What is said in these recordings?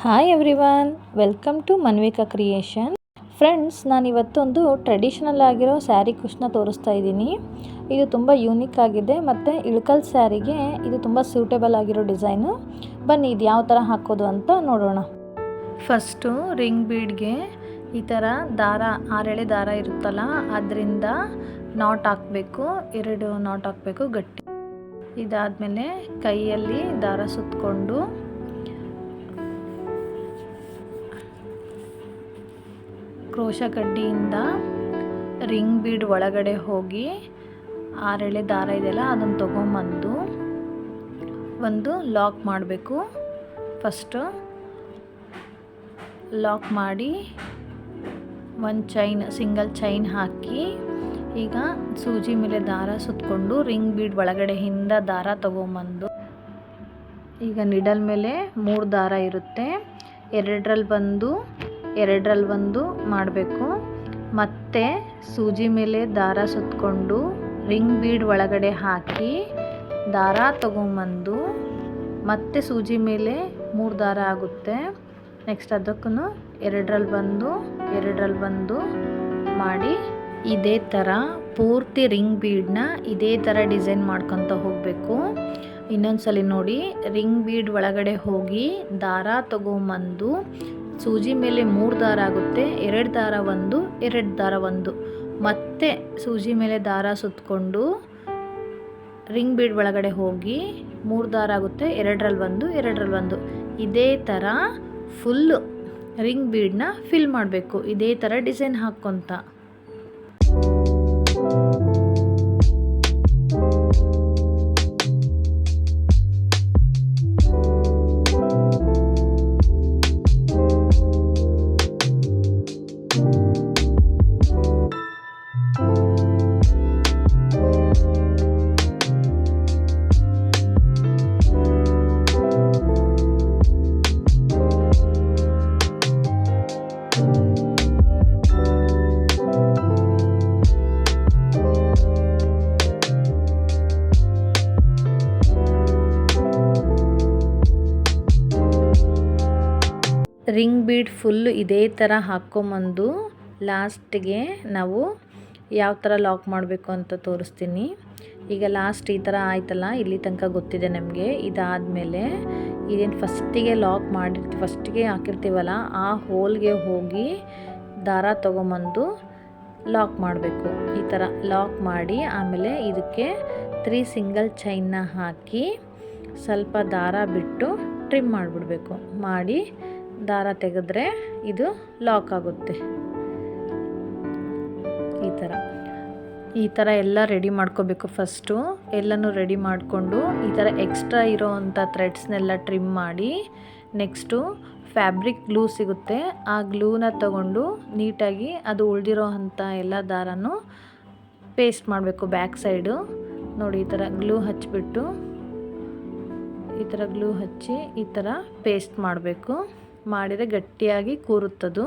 Hi everyone, welcome to Manvika creation. Friends, ನಾನಿವತ್ತೊಂದು traditional ಆಗಿರೋ ಸ್ಯಾರಿ ಕುಚ್ನ ತೋರಿಸ್ತಾ ಇದ್ದೀನಿ. ಇದು ತುಂಬ ಯೂನಿಕ್ ಆಗಿದೆ ಮತ್ತು ಇಳ್ಕಲ್ ಸ್ಯಾರಿಗೆ ಇದು ತುಂಬ ಸೂಟೇಬಲ್ ಆಗಿರೋ ಡಿಸೈನು. ಬನ್ನಿ ಇದು ಯಾವ ಥರ ಹಾಕೋದು ಅಂತ ನೋಡೋಣ. ಫಸ್ಟು ರಿಂಗ್ ಬೀಡ್ಗೆ ಈ ಥರ ದಾರ, 6 ಎಳೆ ದಾರ ಇರುತ್ತಲ್ಲ, ಅದರಿಂದ ನಾಟ್ ಹಾಕಬೇಕು. 2 ನಾಟ್ ಹಾಕಬೇಕು ಗಟ್ಟಿ. ಇದಾದಮೇಲೆ ಕೈಯಲ್ಲಿ ದಾರ ಸುತ್ತಕೊಂಡು ಕ್ರೋಶ ಕಡ್ಡಿಯಿಂದ ರಿಂಗ್ ಬೀಡ್ ಒಳಗಡೆ ಹೋಗಿ 6 ಎಳೆ ದಾರ ಇದೆಯಲ್ಲ ಅದನ್ನು ತೊಗೊಂಬಂದು ಒಂದು ಲಾಕ್ ಮಾಡಬೇಕು. ಫಸ್ಟು ಲಾಕ್ ಮಾಡಿ ಒಂದು ಚೈನ್, ಸಿಂಗಲ್ ಚೈನ್ ಹಾಕಿ ಈಗ ಸೂಜಿ ಮೇಲೆ ದಾರ ಸುತ್ತಕೊಂಡು ರಿಂಗ್ ಬೀಡ್ ಒಳಗಡೆಯಿಂದ ದಾರ ತೊಗೊಂಬಂದು ಈಗ ನಿಡಲ್ ಮೇಲೆ 3 ದಾರ ಇರುತ್ತೆ, 2ರಲ್ಲಿ ಒಂದು ಮಾಡಬೇಕು. ಮತ್ತು ಸೂಜಿ ಮೇಲೆ ದಾರ ಸುತ್ತಕೊಂಡು ರಿಂಗ್ ಬೀಡ್ ಒಳಗಡೆ ಹಾಕಿ ದಾರ ತೊಗೊಂಬಂದು ಮತ್ತೆ ಸೂಜಿ ಮೇಲೆ 3 ದಾರ ಆಗುತ್ತೆ. ನೆಕ್ಸ್ಟ್ ಅದಕ್ಕೂ 2ರಲ್ಲಿ ಒಂದು ಮಾಡಿ ಇದೇ ಥರ ಪೂರ್ತಿ ರಿಂಗ್ ಬೀಡನ್ನ ಇದೇ ಥರ ಡಿಸೈನ್ ಮಾಡ್ಕೊತ ಹೋಗಬೇಕು. ಇನ್ನೊಂದ್ಸಲಿ ನೋಡಿ, ರಿಂಗ್ ಬೀಡ್ ಒಳಗಡೆ ಹೋಗಿ ದಾರ ತೊಗೊಂಬಂದು ಸೂಜಿ ಮೇಲೆ 3 ದಾರ ಆಗುತ್ತೆ, 2 ದಾರ ಒಂದು, 2 ದಾರ ಒಂದು, ಮತ್ತೆ ಸೂಜಿ ಮೇಲೆ ದಾರ ಸುತ್ತಕೊಂಡು ರಿಂಗ್ ಬೀಡ್ ಒಳಗಡೆ ಹೋಗಿ 3 ದಾರ ಆಗುತ್ತೆ, 2ರಲ್ಲಿ ಒಂದು. ಇದೇ ಥರ ಫುಲ್ಲು ರಿಂಗ್ ಬೀಡನ್ನ ಫಿಲ್ ಮಾಡಬೇಕು, ಇದೇ ಥರ ಡಿಸೈನ್ ಹಾಕ್ಕೊತ. ರಿಂಗ್ ಬೀಡ್ ಫುಲ್ಲು ಇದೇ ಥರ ಹಾಕ್ಕೊಂಬಂದು ಲಾಸ್ಟ್ಗೆ ನಾವು ಯಾವ ಥರ ಲಾಕ್ ಮಾಡಬೇಕು ಅಂತ ತೋರಿಸ್ತೀನಿ. ಈಗ ಲಾಸ್ಟ್ ಈ ಥರ ಆಯ್ತಲ್ಲ, ಇಲ್ಲಿ ತನಕ ಗೊತ್ತಿದೆ ನಮಗೆ. ಇದಾದಮೇಲೆ ಇದೇನು ಫಸ್ಟಿಗೆ ಲಾಕ್ ಫಸ್ಟಿಗೆ ಹಾಕಿರ್ತೀವಲ್ಲ ಆ ಹೋಲ್ಗೆ ಹೋಗಿ ದಾರ ತೊಗೊಂಬಂದು ಲಾಕ್ ಮಾಡಬೇಕು. ಈ ಥರ ಲಾಕ್ ಮಾಡಿ ಆಮೇಲೆ ಇದಕ್ಕೆ 3 ಸಿಂಗಲ್ ಚೈನ್ನ ಹಾಕಿ ಸ್ವಲ್ಪ ದಾರ ಬಿಟ್ಟು ಟ್ರಿಮ್ ಮಾಡಿಬಿಡ್ಬೇಕು. ಮಾಡಿ ದಾರ ತೆಗೆದ್ರೆ ಇದು ಲಾಕ್ ಆಗುತ್ತೆ. ಈ ಥರ ಎಲ್ಲ ರೆಡಿ ಮಾಡ್ಕೋಬೇಕು. ಫಸ್ಟು ಎಲ್ಲನೂ ರೆಡಿ ಮಾಡಿಕೊಂಡು ಈ ಥರ ಎಕ್ಸ್ಟ್ರಾ ಇರೋವಂಥ ಥ್ರೆಡ್ಸ್ನೆಲ್ಲ ಟ್ರಿಮ್ ಮಾಡಿ ನೆಕ್ಸ್ಟು ಫ್ಯಾಬ್ರಿಕ್ ಗ್ಲೂ ಸಿಗುತ್ತೆ, ಆ ಗ್ಲೂನ ತಗೊಂಡು ನೀಟಾಗಿ ಅದು ಉಳಿದಿರೋ ಅಂಥ ಎಲ್ಲ ದಾರನೂ ಪೇಸ್ಟ್ ಮಾಡಬೇಕು. ಬ್ಯಾಕ್ ಸೈಡು ನೋಡಿ, ಈ ಥರ ಗ್ಲೂ ಹಚ್ಚಿಬಿಟ್ಟು ಈ ಥರ ಗ್ಲೂ ಹಚ್ಚಿ ಈ ಥರ ಪೇಸ್ಟ್ ಮಾಡಬೇಕು. ಮಾಡಿದರೆ ಗಟ್ಟಿಯಾಗಿ ಕೂರುತ್ತದು.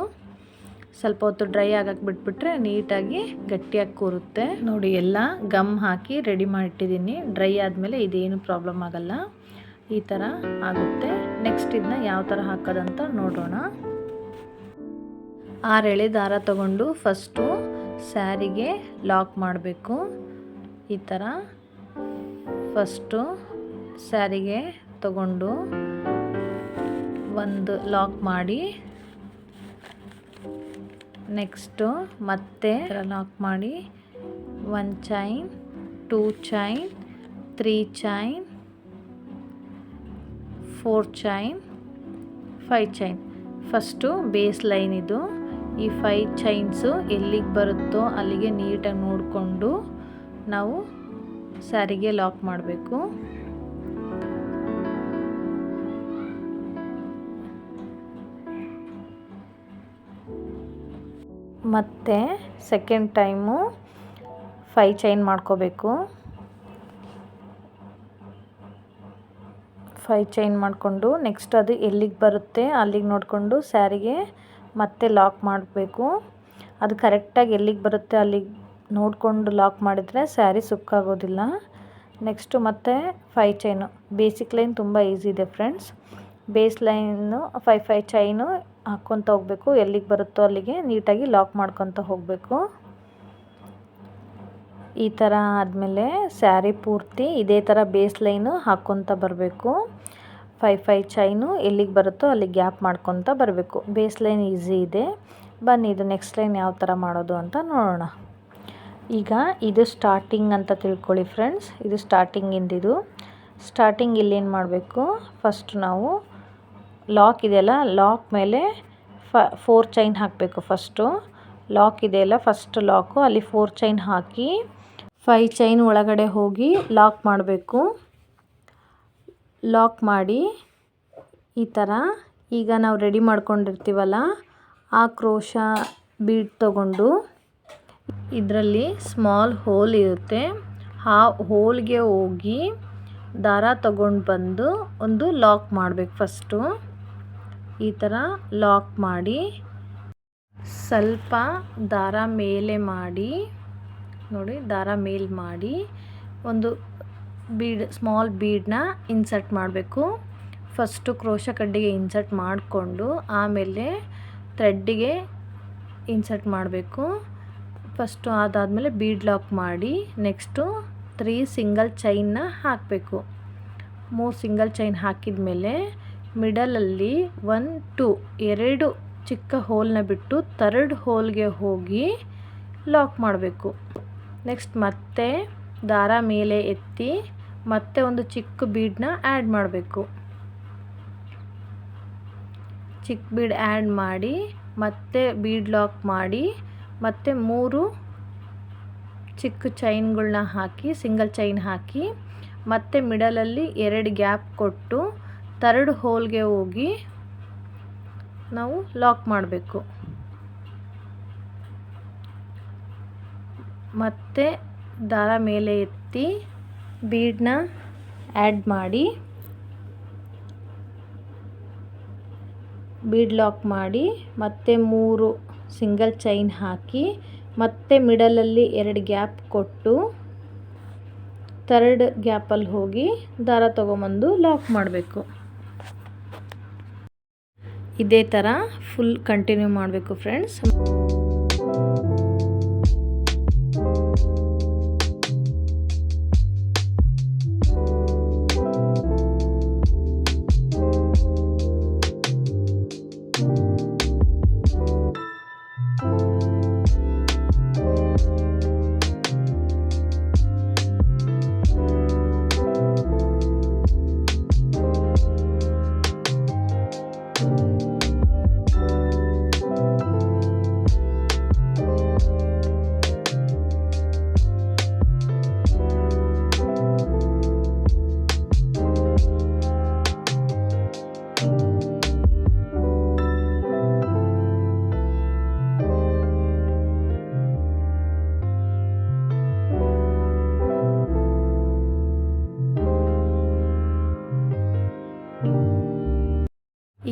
ಸ್ವಲ್ಪ ಹೊತ್ತು ಡ್ರೈ ಆಗಕ್ಕೆ ಬಿಟ್ಬಿಟ್ರೆ ನೀಟಾಗಿ ಗಟ್ಟಿಯಾಗಿ ಕೂರುತ್ತೆ. ನೋಡಿ, ಎಲ್ಲ ಗಮ್ ಹಾಕಿ ರೆಡಿ ಮಾಡಿಟ್ಟಿದ್ದೀನಿ. ಡ್ರೈ ಆದಮೇಲೆ ಇದೇನು ಪ್ರಾಬ್ಲಮ್ ಆಗಲ್ಲ, ಈ ಥರ ಆಗುತ್ತೆ. ನೆಕ್ಸ್ಟ್ ಇದನ್ನ ಯಾವ ಥರ ಹಾಕೋದಂತ ನೋಡೋಣ. 6 ಎಳೆ ದಾರ ತಗೊಂಡು ಫಸ್ಟು ಸ್ಯಾರಿಗೆ ಲಾಕ್ ಮಾಡಬೇಕು. ಈ ಥರ ಫಸ್ಟು ಸ್ಯಾರಿಗೆ ತಗೊಂಡು ಒಂದು ಲಾಕ್ ಮಾಡಿ ನೆಕ್ಸ್ಟು ಮತ್ತೆ ಲಾಕ್ ಮಾಡಿ 1 chain, 2 chain, 3 chain, 4 chain, 5 chain. First base line ಇದು. ಈ 5 ಚೈನ್ಸು ಎಲ್ಲಿಗೆ ಬರುತ್ತೋ ಅಲ್ಲಿಗೆ ನೀಟಾಗಿ ನೋಡಿಕೊಂಡು ನಾವು ಸ್ಯಾರಿಗೆ ಲಾಕ್ ಮಾಡಬೇಕು. ಮತ್ತು ಸೆಕೆಂಡ್ ಟೈಮು 5 ಚೈನ್ ಮಾಡ್ಕೋಬೇಕು. 5 ಚೈನ್ ಮಾಡಿಕೊಂಡು ನೆಕ್ಸ್ಟ್ ಅದು ಎಲ್ಲಿಗೆ ಬರುತ್ತೆ ಅಲ್ಲಿಗೆ ನೋಡಿಕೊಂಡು ಸ್ಯಾರಿಗೆ ಮತ್ತೆ ಲಾಕ್ ಮಾಡಬೇಕು. ಅದು ಕರೆಕ್ಟಾಗಿ ಎಲ್ಲಿಗೆ ಬರುತ್ತೆ ಅಲ್ಲಿಗೆ ನೋಡಿಕೊಂಡು ಲಾಕ್ ಮಾಡಿದರೆ ಸ್ಯಾರಿ ಸುಕ್ಕಾಗೋದಿಲ್ಲ. ನೆಕ್ಸ್ಟು ಮತ್ತೆ 5 ಚೈನು. ಬೇಸಿಕ್ ಲೈನ್ ತುಂಬ ಈಸಿ ಇದೆ ಫ್ರೆಂಡ್ಸ್. ಬೇಸ್ ಲೈನು 5 ಚೈನು ಹಾಕ್ಕೊತ ಹೋಗಬೇಕು. ಎಲ್ಲಿಗೆ ಬರುತ್ತೋ ಅಲ್ಲಿಗೆ ನೀಟಾಗಿ ಲಾಕ್ ಮಾಡ್ಕೊತ ಹೋಗಬೇಕು. ಈ ಥರ ಆದಮೇಲೆ ಸ್ಯಾರಿ ಪೂರ್ತಿ ಇದೇ ಥರ ಬೇಸ್ ಲೈನು ಹಾಕ್ಕೊತ ಬರಬೇಕು. 5 ಚೈನು ಎಲ್ಲಿಗೆ ಬರುತ್ತೋ ಅಲ್ಲಿಗೆ ಗ್ಯಾಪ್ ಮಾಡ್ಕೊತ ಬರಬೇಕು. ಬೇಸ್ ಲೈನ್ ಈಸಿ ಇದೆ. ಬನ್ನಿ ಇದು ನೆಕ್ಸ್ಟ್ ಲೈನ್ ಯಾವ ಥರ ಮಾಡೋದು ಅಂತ ನೋಡೋಣ. ಈಗ ಇದು ಸ್ಟಾರ್ಟಿಂಗ್ ಅಂತ ತಿಳ್ಕೊಳ್ಳಿ ಫ್ರೆಂಡ್ಸ್. ಇದು ಸ್ಟಾರ್ಟಿಂಗಿಂದಿದು. ಸ್ಟಾರ್ಟಿಂಗ್ ಇಲ್ಲೇನು ಮಾಡಬೇಕು, ಫಸ್ಟ್ ನಾವು ಲಾಕ್ ಇದೆಯಲ್ಲ, ಲಾಕ್ ಮೇಲೆ 4 ಚೈನ್ ಹಾಕಬೇಕು. ಫಸ್ಟು ಲಾಕ್ ಇದೆಯಲ್ಲ, ಫಸ್ಟ್ ಲಾಕು ಅಲ್ಲಿ 4 ಚೈನ್ ಹಾಕಿ 5 ಚೈನ್ ಒಳಗಡೆ ಹೋಗಿ ಲಾಕ್ ಮಾಡಬೇಕು. ಲಾಕ್ ಮಾಡಿ ಈ ಥರ ಈಗ ನಾವು ರೆಡಿ ಮಾಡ್ಕೊಂಡಿರ್ತೀವಲ್ಲ ಆ ಕ್ರೋಶ ಬೀಡ್ ತಗೊಂಡು ಇದರಲ್ಲಿ ಸ್ಮಾಲ್ ಹೋಲ್ ಇರುತ್ತೆ, ಆ ಹೋಲ್ಗೆ ಹೋಗಿ ದಾರ ತಗೊಂಡು ಬಂದು ಒಂದು ಲಾಕ್ ಮಾಡಬೇಕು. ಫಸ್ಟು ಈ ಥರ ಲಾಕ್ ಮಾಡಿ ಸ್ವಲ್ಪ ದಾರ ಮೇಲೆ ಮಾಡಿ ನೋಡಿ, ದಾರ ಮೇಲೆ ಮಾಡಿ ಒಂದು ಬೀಡ್ ಸ್ಮಾಲ್ ಬೀಡನ್ನ ಇನ್ಸರ್ಟ್ ಮಾಡಬೇಕು. ಫಸ್ಟು ಕ್ರೋಶ ಕಡ್ಡಿಗೆ ಇನ್ಸರ್ಟ್ ಮಾಡಿಕೊಂಡು ಆಮೇಲೆ ಥ್ರೆಡ್ಡಿಗೆ ಇನ್ಸರ್ಟ್ ಮಾಡಬೇಕು. ಫಸ್ಟು ಅದಾದಮೇಲೆ ಬೀಡ್ ಲಾಕ್ ಮಾಡಿ ನೆಕ್ಸ್ಟು 3 ಸಿಂಗಲ್ ಚೈನ್ನ ಹಾಕಬೇಕು. 3 ಸಿಂಗಲ್ ಚೈನ್ ಹಾಕಿದ ಮೇಲೆ ಮಿಡಲಲ್ಲಿ 1 2 2 ಚಿಕ್ಕ ಹೋಲ್ನ ಬಿಟ್ಟು 3rd ಹೋಲ್ಗೆ ಹೋಗಿ ಲಾಕ್ ಮಾಡಬೇಕು. ನೆಕ್ಸ್ಟ್ ಮತ್ತೆ ದಾರ ಮೇಲೆ ಎತ್ತಿ ಮತ್ತೆ ಒಂದು ಚಿಕ್ಕ ಬೀಡನ್ನ ಆ್ಯಡ್ ಮಾಡಬೇಕು. ಚಿಕ್ಕ ಬೀಡ್ ಆ್ಯಡ್ ಮಾಡಿ ಮತ್ತೆ ಬೀಡ್ ಲಾಕ್ ಮಾಡಿ ಮತ್ತೆ 3 ಚಿಕ್ಕ ಚೈನ್ಗಳನ್ನ ಹಾಕಿ ಸಿಂಗಲ್ ಚೈನ್ ಹಾಕಿ ಮತ್ತೆ ಮಿಡಲಲ್ಲಿ 2 ಗ್ಯಾಪ್ ಕೊಟ್ಟು 3rd ಹೋಲ್ಗೆ ಹೋಗಿ ನಾವು ಲಾಕ್ ಮಾಡಬೇಕು. ಮತ್ತೆ ದಾರ ಮೇಲೆ ಎತ್ತಿ ಬೀಡನ್ನ ಆ್ಯಡ್ ಮಾಡಿ ಬೀಡ್ ಲಾಕ್ ಮಾಡಿ ಮತ್ತೆ 3 ಸಿಂಗಲ್ ಚೈನ್ ಹಾಕಿ ಮತ್ತೆ ಮಿಡಲಲ್ಲಿ 2 ಗ್ಯಾಪ್ ಕೊಟ್ಟು 3rd ಗ್ಯಾಪಲ್ಲಿ ಹೋಗಿ ದಾರ ತೊಗೊಂಬಂದು ಲಾಕ್ ಮಾಡಬೇಕು. ಇದೇ ಥರ ಫುಲ್ ಕಂಟಿನ್ಯೂ ಮಾಡಬೇಕು ಫ್ರೆಂಡ್ಸ್.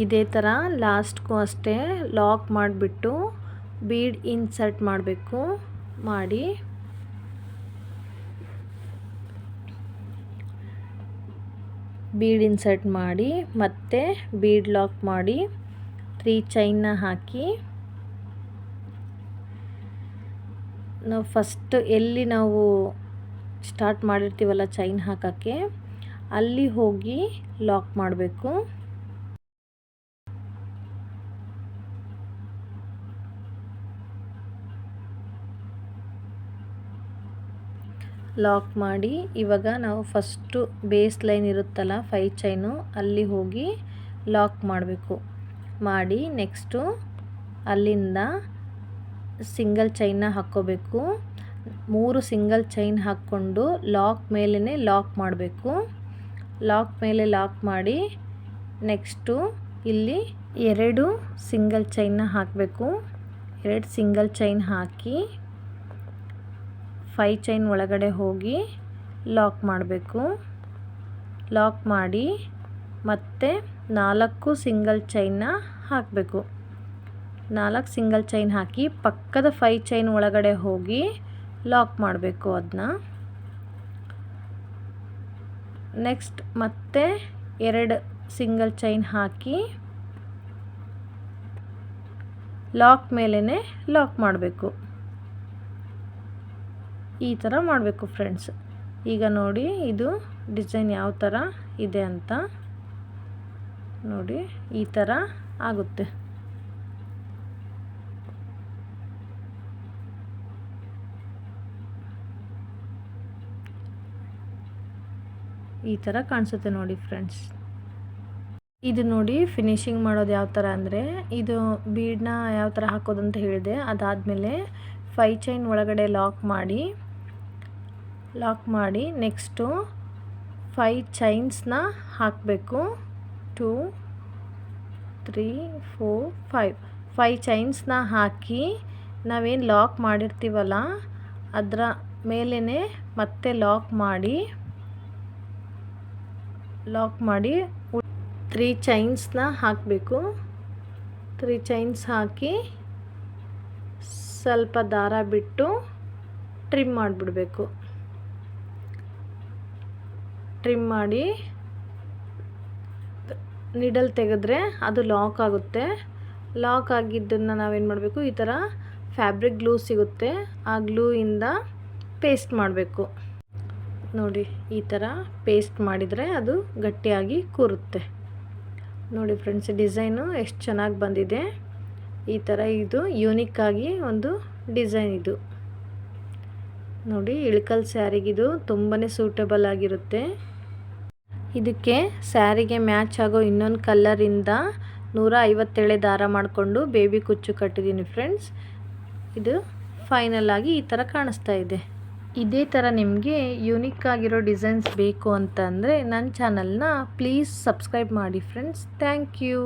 ಇದೇ ಥರ ಲಾಸ್ಟ್ಗೂ ಅಷ್ಟೇ ಲಾಕ್ ಮಾಡಿಬಿಟ್ಟು ಬೀಡ್ ಇನ್ಸರ್ಟ್ ಮಾಡಬೇಕು. ಮಾಡಿ ಬೀಡ್ ಇನ್ಸರ್ಟ್ ಮಾಡಿ ಮತ್ತೆ ಬೀಡ್ ಲಾಕ್ ಮಾಡಿ 3 ಚೈನ್ನ ಹಾಕಿ ನಾವು ಫಸ್ಟ್ ಎಲ್ಲಿ ನಾವು ಸ್ಟಾರ್ಟ್ ಮಾಡಿರ್ತೀವಲ್ಲ ಚೈನ್ ಹಾಕೋಕ್ಕೆ ಅಲ್ಲಿ ಹೋಗಿ ಲಾಕ್ ಮಾಡಬೇಕು. ಲಾಕ್ ಮಾಡಿ ಇವಾಗ ನಾವು ಫಸ್ಟು ಬೇಸ್ ಲೈನ್ ಇರುತ್ತಲ್ಲ 5 ಚೈನು ಅಲ್ಲಿ ಹೋಗಿ ಲಾಕ್ ಮಾಡಬೇಕು. ಮಾಡಿ ನೆಕ್ಸ್ಟು ಅಲ್ಲಿಂದ ಸಿಂಗಲ್ ಚೈನ್ನ ಹಾಕ್ಕೋಬೇಕು. 3 ಸಿಂಗಲ್ ಚೈನ್ ಹಾಕ್ಕೊಂಡು ಲಾಕ್ ಮೇಲೇ ಲಾಕ್ ಮಾಡಬೇಕು. ಲಾಕ್ ಮೇಲೆ ಲಾಕ್ ಮಾಡಿ ನೆಕ್ಸ್ಟು ಇಲ್ಲಿ 2 ಸಿಂಗಲ್ ಚೈನ್ನ ಹಾಕಬೇಕು. 2 ಸಿಂಗಲ್ ಚೈನ್ ಹಾಕಿ 5 ಚೈನ್ ಒಳಗಡೆ ಹೋಗಿ ಲಾಕ್ ಮಾಡಬೇಕು. ಲಾಕ್ ಮಾಡಿ ಮತ್ತೆ 4 ಸಿಂಗಲ್ ಚೈನ್ನ ಹಾಕಬೇಕು. 4 ಸಿಂಗಲ್ ಚೈನ್ ಹಾಕಿ ಪಕ್ಕದ 5 ಚೈನ್ ಒಳಗಡೆ ಹೋಗಿ ಲಾಕ್ ಮಾಡಬೇಕು. ಅದನ್ನ ನೆಕ್ಸ್ಟ್ ಮತ್ತೆ 2 ಸಿಂಗಲ್ ಚೈನ್ ಹಾಕಿ ಲಾಕ್ ಮೇಲೇ ಲಾಕ್ ಮಾಡಬೇಕು. ಈ ಥರ ಮಾಡಬೇಕು ಫ್ರೆಂಡ್ಸ್. ಈಗ ನೋಡಿ ಇದು ಡಿಸೈನ್ ಯಾವ ಥರ ಇದೆ ಅಂತ ನೋಡಿ, ಈ ಥರ ಆಗುತ್ತೆ. ಈ ಥರ ಕಾಣಿಸುತ್ತೆ ನೋಡಿ ಫ್ರೆಂಡ್ಸ್. ಇದು ನೋಡಿ ಫಿನಿಶಿಂಗ್ ಮಾಡೋದು ಯಾವ ಥರ ಅಂದರೆ, ಇದು ಬೀಡನ್ನ ಯಾವ ಥರ ಹಾಕೋದಂತ ಹೇಳಿದೆ. ಅದಾದಮೇಲೆ 5 ಚೈನ್ ಒಳಗಡೆ ಲಾಕ್ ಮಾಡಿ ನೆಕ್ಸ್ಟು 5 ಚೈನ್ಸ್ನ ಹಾಕಬೇಕು. 2 3 4 5 ಚೈನ್ಸ್ನ ಹಾಕಿ ನಾವೇನು ಲಾಕ್ ಮಾಡಿರ್ತೀವಲ್ಲ ಅದರ ಮೇಲೇ ಮತ್ತೆ ಲಾಕ್ ಮಾಡಿ 3 ಚೈನ್ಸ್ನ ಹಾಕಬೇಕು. 3 ಚೈನ್ಸ್ ಹಾಕಿ ಸ್ವಲ್ಪ ದಾರ ಬಿಟ್ಟು ಟ್ರಿಮ್ ಮಾಡಿಬಿಡಬೇಕು. ಟ್ರಿಮ್ ಮಾಡಿ ನಿಡಲ್ ತೆಗೆದ್ರೆ ಅದು ಲಾಕ್ ಆಗುತ್ತೆ. ಲಾಕ್ ಆಗಿದ್ದನ್ನು ನಾವೇನು ಮಾಡಬೇಕು, ಈ ಥರ ಫ್ಯಾಬ್ರಿಕ್ ಗ್ಲೂ ಸಿಗುತ್ತೆ, ಆ ಗ್ಲೂಯಿಂದ ಪೇಸ್ಟ್ ಮಾಡಬೇಕು. ನೋಡಿ ಈ ಥರ ಪೇಸ್ಟ್ ಮಾಡಿದರೆ ಅದು ಗಟ್ಟಿಯಾಗಿ ಕೂರುತ್ತೆ. ನೋಡಿ ಫ್ರೆಂಡ್ಸ್, ಡಿಸೈನು ಎಷ್ಟು ಚೆನ್ನಾಗಿ ಬಂದಿದೆ. ಈ ಥರ ಇದು ಯೂನಿಕ್ಕಾಗಿ ಒಂದು ಡಿಸೈನ್ ಇದು ನೋಡಿ. ಇಳಕಲ್ ಸ್ಯಾರಿಗಿದು ತುಂಬಾ ಸೂಟಬಲ್ ಆಗಿರುತ್ತೆ. ಇದಕ್ಕೆ ಸ್ಯಾರಿಗೆ ಮ್ಯಾಚ್ ಆಗೋ ಇನ್ನೊಂದು ಕಲರಿಂದ 157 ದಾರ ಮಾಡಿಕೊಂಡು ಬೇಬಿ ಕುಚ್ಚು ಕಟ್ಟಿದ್ದೀನಿ ಫ್ರೆಂಡ್ಸ್. ಇದು ಫೈನಲ್ ಆಗಿ ಈ ಥರ ಕಾಣಿಸ್ತಾ ಇದೆ. ಇದೇ ಥರ ನಿಮಗೆ ಯೂನಿಕ್ ಆಗಿರೋ ಡಿಸೈನ್ಸ್ ಬೇಕು ಅಂತಂದರೆ ನನ್ನ ಚಾನಲ್ನ ಪ್ಲೀಸ್ ಸಬ್ಸ್ಕ್ರೈಬ್ ಮಾಡಿ ಫ್ರೆಂಡ್ಸ್. Thank you.